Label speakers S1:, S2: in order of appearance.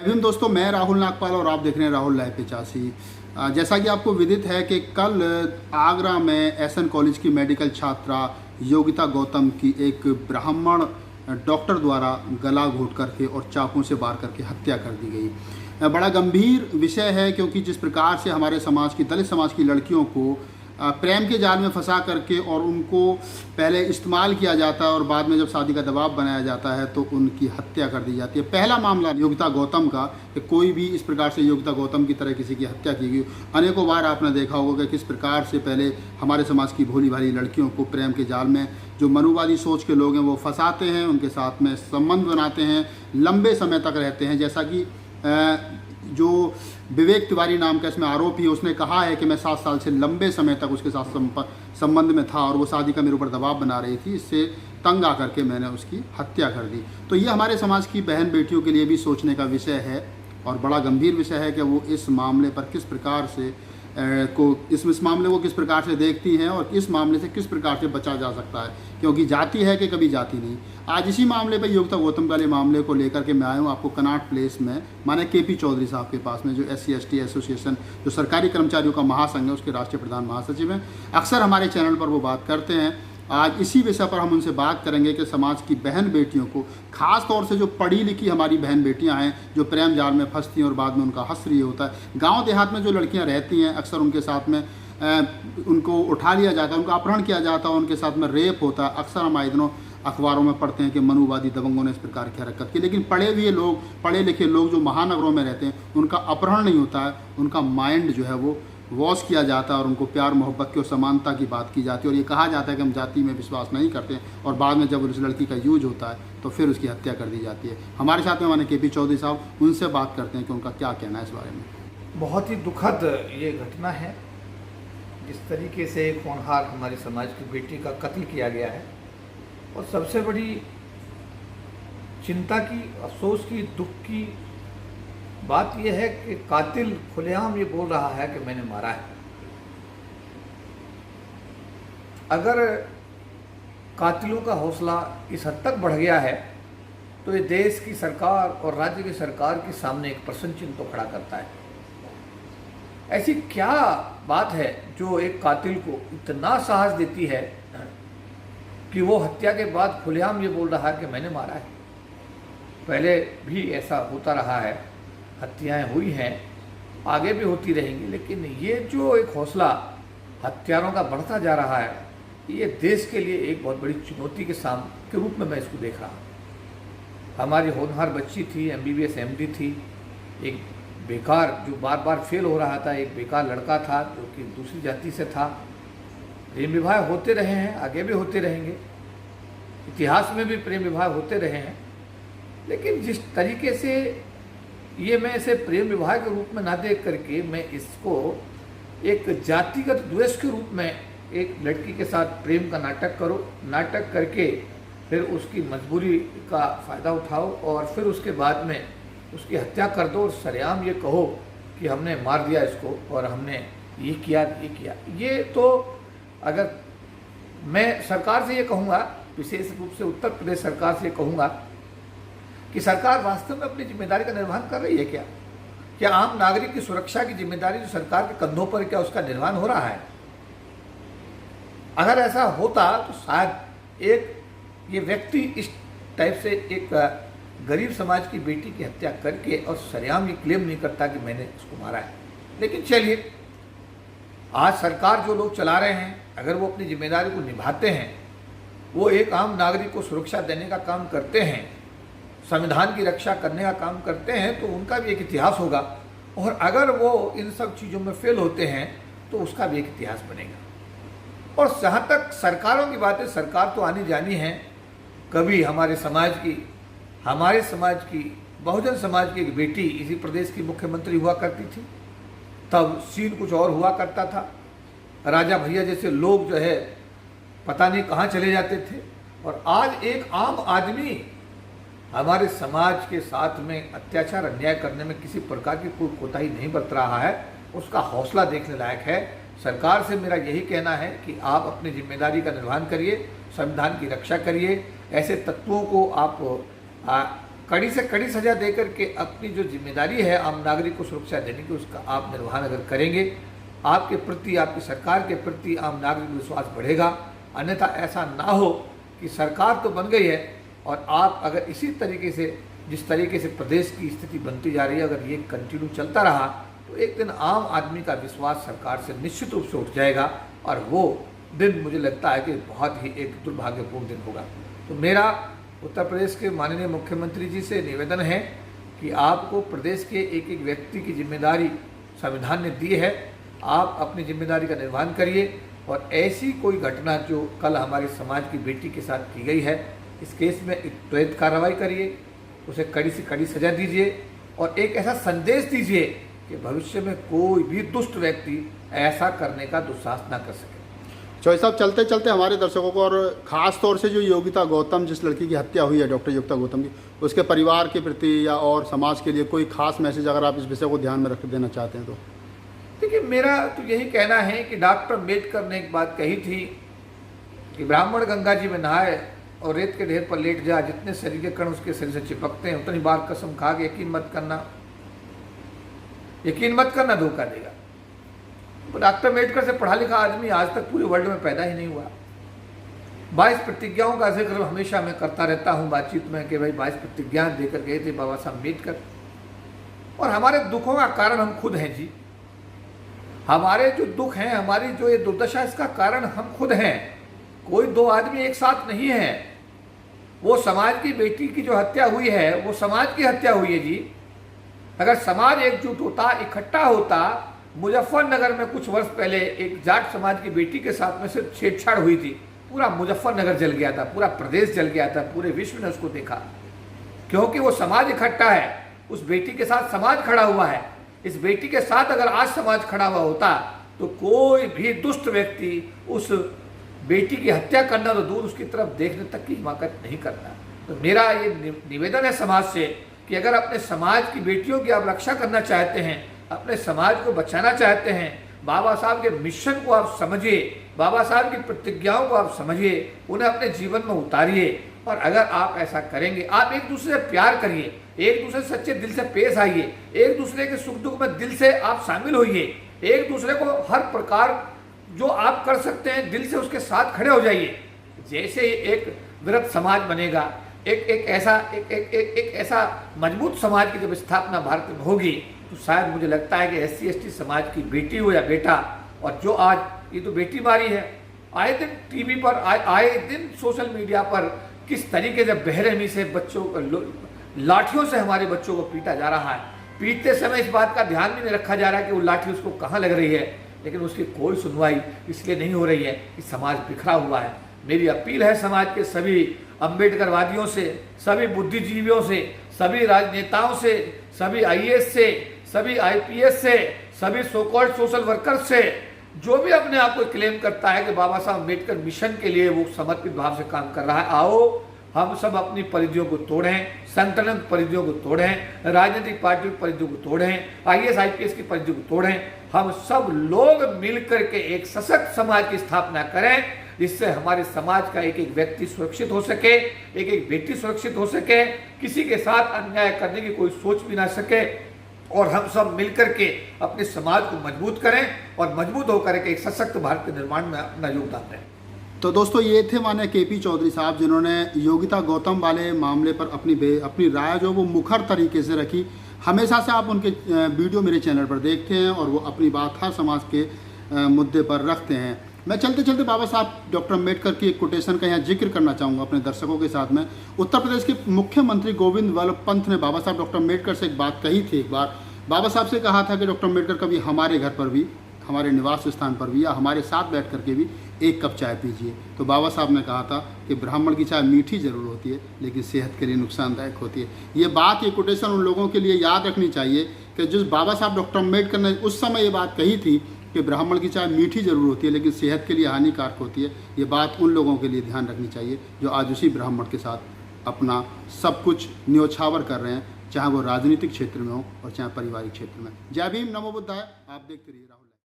S1: अभी दोस्तों, मैं राहुल नागपाल और आप देख रहे हैं राहुल लाइव 85। जैसा कि आपको विदित है कि कल आगरा में एसएन कॉलेज की मेडिकल छात्रा योगिता गौतम की एक ब्राह्मण डॉक्टर द्वारा गला घोंट करके और चाकू से वार करके हत्या कर दी गई। बड़ा गंभीर विषय है, क्योंकि जिस प्रकार से हमारे समाज की, दलित समाज की लड़कियों को प्रेम के जाल में फंसा करके और उनको पहले इस्तेमाल किया जाता है और बाद में जब शादी का दबाव बनाया जाता है तो उनकी हत्या कर दी जाती है। पहला मामला योगिता गौतम का, कि कोई भी इस प्रकार से योगिता गौतम की तरह किसी की हत्या की गई। अनेकों बार आपने देखा होगा कि किस प्रकार से पहले हमारे समाज की भोली भाली लड़कियों को प्रेम के जाल में जो मनुवादी सोच के लोग हैं वो फंसाते हैं, उनके साथ में संबंध बनाते हैं, लंबे समय तक रहते हैं। जैसा कि जो विवेक तिवारी नाम का इसमें आरोपी है, उसने कहा है कि मैं 7 साल से लंबे समय तक उसके साथ संबंध में था और वो शादी का मेरे ऊपर दबाव बना रही थी, इससे तंग आकर के मैंने उसकी हत्या कर दी। तो ये हमारे समाज की बहन बेटियों के लिए भी सोचने का विषय है और बड़ा गंभीर विषय है कि वो इस मामले पर किस प्रकार से इस मामले को किस प्रकार से देखती हैं और इस मामले से किस प्रकार से बचा जा सकता है, क्योंकि जाति है कि कभी जाति नहीं। आज इसी मामले पर योगिता गौतम वाले मामले को लेकर के मैं आया हूँ आपको कनॉट प्लेस में, माने केपी चौधरी साहब के पास में, जो SC/ST एसोसिएशन, जो सरकारी कर्मचारियों का महासंघ है, उसके राष्ट्रीय प्रधान महासचिव हैं। अक्सर हमारे चैनल पर वो बात करते हैं। आज इसी विषय पर हम उनसे बात करेंगे कि समाज की बहन बेटियों को, खास तौर से जो पढ़ी लिखी हमारी बहन बेटियां हैं, जो प्रेम जाल में फंसती हैं और बाद में उनका हश्र ये होता है। गांव देहात में जो लड़कियां रहती हैं, अक्सर उनके साथ में उनको उठा लिया जाता है, उनका अपहरण किया जाता है, उनके साथ में रेप होता है। अक्सर हम आए दिनों अखबारों में पढ़ते हैं कि मनुवादी दबंगों ने इस प्रकार की हरकत की। लेकिन पढ़े लिखे लोग जो महानगरों में रहते हैं, उनका अपहरण नहीं होता है, उनका माइंड जो है वो वॉश किया जाता है और उनको प्यार मोहब्बत की और समानता की बात की जाती है। और ये कहा जाता है कि हम जाति में विश्वास नहीं करते हैं, और बाद में जब उस लड़की का यूज होता है तो फिर उसकी हत्या कर दी जाती है। हमारे साथ में हमारे KP चौधरी साहब, उनसे बात करते हैं कि उनका क्या कहना है इस बारे में।
S2: बहुत ही दुखद ये घटना है, जिस तरीके से एक होनहार हमारे समाज की बेटी का कत्ल किया गया है। और सबसे बड़ी चिंता की, अफसोस की, दुख की बात यह है कि कातिल खुलेआम ये बोल रहा है कि मैंने मारा है। अगर कातिलों का हौसला इस हद तक बढ़ गया है तो ये देश की सरकार और राज्य की सरकार के सामने एक प्रश्न चिन्ह तो खड़ा करता है। ऐसी क्या बात है जो एक कातिल को इतना साहस देती है कि वो हत्या के बाद खुलेआम ये बोल रहा है कि मैंने मारा है। पहले भी ऐसा होता रहा है, हत्याएं हुई हैं, आगे भी होती रहेंगी, लेकिन ये जो एक हौसला हत्यारों का बढ़ता जा रहा है, ये देश के लिए एक बहुत बड़ी चुनौती के रूप में मैं इसको देख रहा हूँ। हमारी होनहार बच्ची थी, MBBS MD थी, एक बेकार जो बार बार फेल हो रहा था, एक बेकार लड़का था जो कि दूसरी जाति से था। प्रेम विवाह होते रहे हैं, आगे भी होते रहेंगे, इतिहास में भी प्रेम विवाह होते रहे हैं। लेकिन जिस तरीके से ये मैं इसे प्रेम विवाह के रूप में ना देख करके मैं इसको एक जातिगत द्वेष के रूप में, एक लड़की के साथ प्रेम का नाटक करके फिर उसकी मजबूरी का फ़ायदा उठाओ और फिर उसके बाद में उसकी हत्या कर दो और सरेआम ये कहो कि हमने मार दिया इसको और हमने ये किया। ये तो, अगर मैं सरकार से ये कहूँगा, विशेष रूप से उत्तर प्रदेश सरकार से ये कहूँगा कि सरकार वास्तव में अपनी जिम्मेदारी का निर्वहन कर रही है क्या? क्या आम नागरिक की सुरक्षा की जिम्मेदारी जो सरकार के कंधों पर, क्या उसका निर्वहन हो रहा है? अगर ऐसा होता तो शायद ये व्यक्ति इस टाइप से एक गरीब समाज की बेटी की हत्या करके और सरेआम ये क्लेम नहीं करता कि मैंने उसको मारा है। लेकिन चलिए, आज सरकार जो लोग चला रहे हैं, अगर वो अपनी जिम्मेदारी को निभाते हैं, वो एक आम नागरिक को सुरक्षा देने का काम करते हैं, संविधान की रक्षा करने का काम करते हैं, तो उनका भी एक इतिहास होगा। और अगर वो इन सब चीज़ों में फेल होते हैं तो उसका भी एक इतिहास बनेगा। और जहाँ तक सरकारों की बात है, सरकार तो आनी जानी है। कभी हमारे समाज की बहुजन समाज की एक बेटी इसी प्रदेश की मुख्यमंत्री हुआ करती थी, तब सीन कुछ और हुआ करता था। राजा भैया जैसे लोग जो है पता नहीं कहाँ चले जाते थे, और आज एक आम आदमी हमारे समाज के साथ में अत्याचार अन्याय करने में किसी प्रकार की कोई कोताही नहीं बरत रहा है। उसका हौसला देखने लायक है। सरकार से मेरा यही कहना है कि आप अपनी जिम्मेदारी का निर्वहन करिए, संविधान की रक्षा करिए, ऐसे तत्वों को आप कड़ी से कड़ी सजा देकर के अपनी जो जिम्मेदारी है आम नागरिक को सुरक्षा देने की, उसका आप निर्वहन अगर करेंगे, आपके प्रति, आपकी सरकार के प्रति आम नागरिक को विश्वास बढ़ेगा। अन्यथा ऐसा ना हो कि सरकार तो बन गई है और आप अगर इसी तरीके से, जिस तरीके से प्रदेश की स्थिति बनती जा रही है, अगर ये कंटिन्यू चलता रहा तो एक दिन आम आदमी का विश्वास सरकार से निश्चित रूप से उठ जाएगा और वो दिन मुझे लगता है कि बहुत ही एक दुर्भाग्यपूर्ण दिन होगा। तो मेरा उत्तर प्रदेश के माननीय मुख्यमंत्री जी से निवेदन है कि आपको प्रदेश के एक एक व्यक्ति की जिम्मेदारी संविधान ने दी है, आप अपनी जिम्मेदारी का निर्वहन करिए और ऐसी कोई घटना जो कल हमारे समाज की बेटी के साथ की गई है, इस केस में त्वरित कार्रवाई करिए, उसे कड़ी से कड़ी सजा दीजिए और एक ऐसा संदेश दीजिए कि भविष्य में कोई भी दुष्ट व्यक्ति ऐसा करने का दुस्साहस ना कर सके।
S1: चौधरी साहब, चलते चलते हमारे दर्शकों को और ख़ास तौर से जो योगिता गौतम, जिस लड़की की हत्या हुई है, डॉक्टर योगिता गौतम की, उसके परिवार के प्रति या और समाज के लिए कोई खास मैसेज अगर आप इस विषय को ध्यान में रख देना चाहते हैं तो?
S2: देखिए, मेरा तो यही कहना है कि डॉक्टर अम्बेडकर ने एक बात कही थी कि ब्राह्मण गंगा जी में नहाए और रेत के ढेर पर लेट जा, जितने शरीर के कण उसके शरीर से चिपकते हैं उतनी बार कसम खा के यकीन मत करना धोखा देगा। डॉक्टर अम्बेडकर से पढ़ा लिखा आदमी आज तक पूरे वर्ल्ड में पैदा ही नहीं हुआ। 22 प्रतिज्ञाओं का जिक्र हमेशा मैं करता रहता हूँ बातचीत में कि भाई 22 प्रतिज्ञाएं देकर गए थे बाबा साहब अम्बेडकर। और हमारे दुखों का कारण हम खुद हैं जी। हमारे जो दुख हैं, हमारी जो ये दुर्दशा, इसका कारण हम खुद हैं। कोई दो आदमी एक साथ नहीं है। वो समाज की बेटी की जो हत्या हुई है वो समाज की हत्या हुई है जी। अगर समाज एकजुट होता, इकट्ठा होता। मुजफ्फरनगर में कुछ वर्ष पहले एक जाट समाज की बेटी के साथ में सिर्फ छेड़छाड़ हुई थी, पूरा मुजफ्फरनगर जल गया था, पूरा प्रदेश जल गया था, पूरे विश्व ने उसको देखा, क्योंकि वो समाज इकट्ठा है। उस बेटी के साथ समाज खड़ा हुआ है। इस बेटी के साथ अगर आज समाज खड़ा हुआ होता तो कोई भी दुष्ट व्यक्ति उस बेटी की हत्या करना तो दूर, उसकी तरफ देखने तक की हिमाकत नहीं करता। तो मेरा ये निवेदन है समाज से कि अगर अपने समाज की बेटियों की आप रक्षा करना चाहते हैं, अपने समाज को बचाना चाहते हैं, बाबा साहब के मिशन को आप समझिए, बाबा साहब की प्रतिज्ञाओं को आप समझिए, उन्हें अपने जीवन में उतारिए। और अगर आप ऐसा करेंगे, आप एक दूसरे से प्यार करिए, एक दूसरे से सच्चे दिल से पेश आइए, एक दूसरे के सुख दुख में दिल से आप शामिल होइए, एक दूसरे को हर प्रकार जो आप कर सकते हैं दिल से उसके साथ खड़े हो जाइए। जैसे ही एक वृहद समाज बनेगा, एक ऐसा मजबूत समाज की जब स्थापना भारत में होगी तो शायद मुझे लगता है कि SC/ST समाज की बेटी हो या बेटा, और जो आज ये तो बेटी मारी है, आए दिन टीवी पर, आए दिन सोशल मीडिया पर किस तरीके से बेरहमी से बच्चों को लाठियों से हमारे बच्चों को पीटा जा रहा है। पीटते समय इस बात का ध्यान भी नहीं रखा जा रहा है कि वो लाठी उसको कहाँ लग रही है, लेकिन उसकी कोई सुनवाई इसलिए नहीं हो रही है कि समाज बिखरा हुआ है। मेरी अपील है समाज के सभी अम्बेडकरवादियों से, सभी बुद्धिजीवियों से, सभी राजनेताओं से, सभी IAS से, सभी IPS से, सभी सो कॉल्ड सोशल वर्कर्स से, जो भी अपने आप को क्लेम करता है कि बाबा साहब अम्बेडकर मिशन के लिए वो समर्पित भाव से काम कर रहा है, आओ हम सब अपनी परिधियों को तोड़ें, संगठन परिधियों को तोड़ें, राजनीतिक पार्टियों की परिधियों को तोड़ें, IAS IPS की परिधियों को तोड़ें। हम सब लोग मिलकर के एक सशक्त समाज की स्थापना करें, जिससे हमारे समाज का एक एक व्यक्ति सुरक्षित हो सके, एक एक बेटी सुरक्षित हो सके, किसी के साथ अन्याय करने की कोई सोच भी ना सके, और हम सब मिलकर के अपने समाज को मजबूत करें और मजबूत होकर के एक सशक्त भारत के निर्माण में अपना योगदान दें।
S1: तो दोस्तों, ये थे माने KP चौधरी साहब, जिन्होंने योगिता गौतम वाले मामले पर अपनी राय जो वो मुखर तरीके से रखी। हमेशा से आप उनके वीडियो मेरे चैनल पर देखते हैं और वो अपनी बात हर समाज के मुद्दे पर रखते हैं। मैं चलते चलते बाबा साहब डॉक्टर अम्बेडकर की एक कोटेशन का यहाँ जिक्र करना चाहूँगा अपने दर्शकों के साथ में। उत्तर प्रदेश के मुख्यमंत्री गोविंद वल्लभ पंत ने बाबा साहब डॉक्टर अम्बेडकर से एक बात कही थी। एक बार बाबा साहब से कहा था कि डॉक्टर अम्बेडकर कभी हमारे घर पर भी, हमारे निवास स्थान पर भी, या हमारे साथ बैठ करके भी एक कप चाय पीजिए। तो बाबा साहब ने कहा था कि ब्राह्मण की चाय मीठी जरूर होती है, लेकिन सेहत के लिए नुकसानदायक होती है। ये बात, ये कोटेशन उन लोगों के लिए याद रखनी चाहिए कि जिस बाबा साहब डॉक्टर अम्बेडकर ने उस समय ये बात कही थी कि ब्राह्मण की चाय मीठी जरूर होती है, लेकिन सेहत के लिए हानिकारक होती है। ये बात उन लोगों के लिए ध्यान रखनी चाहिए जो आज उसी ब्राह्मण के साथ अपना सब कुछ न्योछावर कर रहे हैं, चाहे वो राजनीतिक क्षेत्र में हो और चाहे पारिवारिक क्षेत्र में। जय भीम, नमो बुद्धाय। आप देखते रहिए।